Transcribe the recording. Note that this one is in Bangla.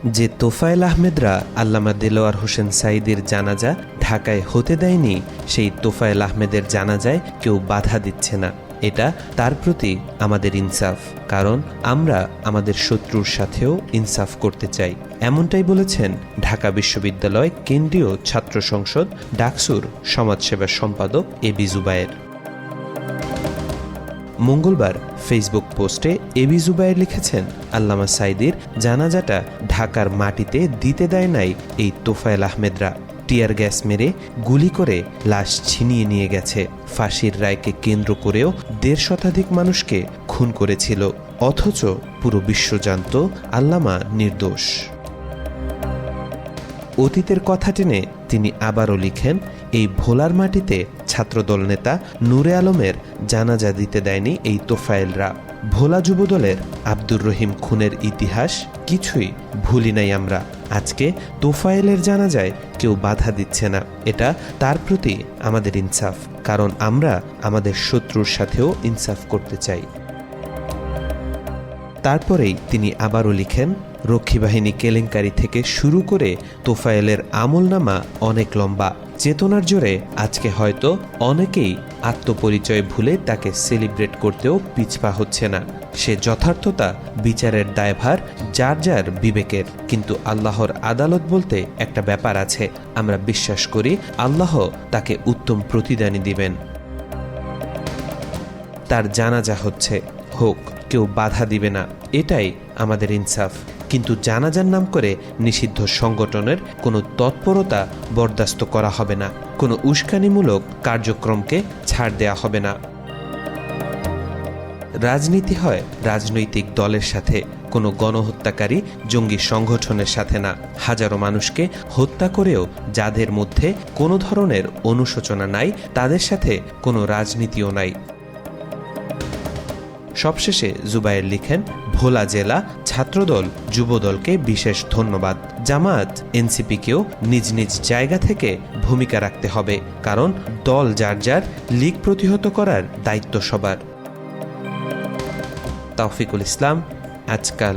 যে তোফায়েল আহমেদরা আল্লামা দেলোয়ার হোসেন সাঈদীর জানাজা ঢাকায় হতে দেয়নি, সেই তোফায়েল আহমেদের জানাজায় কেউ বাধা দিচ্ছে না। এটা তার প্রতি আমাদের ইনসাফ, কারণ আমরা আমাদের শত্রুর সাথেও ইনসাফ করতে চাই। এমনটাই বলেছেন ঢাকা বিশ্ববিদ্যালয় কেন্দ্রীয় ছাত্র সংসদ ডাকসুর সমাজসেবা সম্পাদক এবি জুবায়ের। মঙ্গলবার ফেসবুক পোস্টে এবি জুবায়ের লিখেছেন, আল্লামা সাঈদীর জানাজাটা ঢাকার মাটিতে দিতে দেয় নাই এই তোফায়েল আহমেদরা। টিয়ার গ্যাস মেরে গুলি করে লাশ ছিনিয়ে নিয়ে গেছে। ফাঁসির রায়কে কেন্দ্র করেও ১৫০ শতাধিক মানুষকে খুন করেছিল, অথচ পুরো বিশ্ব জানত আল্লামা নির্দোষ। অতীতের কথা টেনে তিনি আবারও লিখেন, এই ভোলার মাটিতে ছাত্রদল নেতা নূরে আলমের জানাজা দিতে দেয়নি এই তোফায়েলরা। ভোলা যুবদলের আব্দুর রহিম খুনের ইতিহাস কিছুই ভুলি নাই আমরা। আজকে তোফায়েলের জানাজায় কেউ বাধা দিচ্ছে না। এটা তার প্রতি আমাদের ইনসাফ, কারণ আমরা আমাদের শত্রুর সাথেও ইনসাফ করতে চাই। তারপরেই তিনি আবারও লিখেন, রক্ষীবাহিনী কেলেঙ্কারি থেকে শুরু করে তোফায়েলের আমলনামা অনেক লম্বা। চেতনার জোরে আজকে হয়তো অনেকেই আত্মপরিচয় ভুলে তাকে সেলিব্রেট করতেও পিছপা হচ্ছে না। সে যথার্থতা বিচারের দায়ভার যার যার বিবেকের, কিন্তু আল্লাহর আদালত বলতে একটা ব্যাপার আছে। আমরা বিশ্বাস করি আল্লাহ তাকে উত্তম প্রতিদানই দিবেন। তার জানাজা হচ্ছে, হোক, কেউ বাধা দিবে না, এটাই আমাদের ইনসাফ। কিন্তু জানাজার নাম করে নিষিদ্ধ সংগঠনের কোনো তৎপরতা বরদাস্ত করা হবে না, কোনো উস্কানিমূলক কার্যক্রমকে ছাড় দেয়া হবে না। রাজনীতি হয় রাজনৈতিক দলের সাথে, কোনো গণহত্যাকারী জঙ্গি সংগঠনের সাথে না। হাজারো মানুষকে হত্যা করেও যাদের মধ্যে কোনো ধরনের অনুশোচনা নাই, তাদের সাথে কোনো রাজনীতিও নাই। সবশেষে জুবায়ের লিখেন, ভোলা জেলা ছাত্রদল যুবদলকে বিশেষ ধন্যবাদ। জামায়াত এনসিপিকেও নিজ নিজ জায়গা থেকে ভূমিকা রাখতে হবে, কারণ দল যার যার লীগ প্রতিহত করার দায়িত্ব সবার। তাওফিকুল ইসলাম, আজকাল।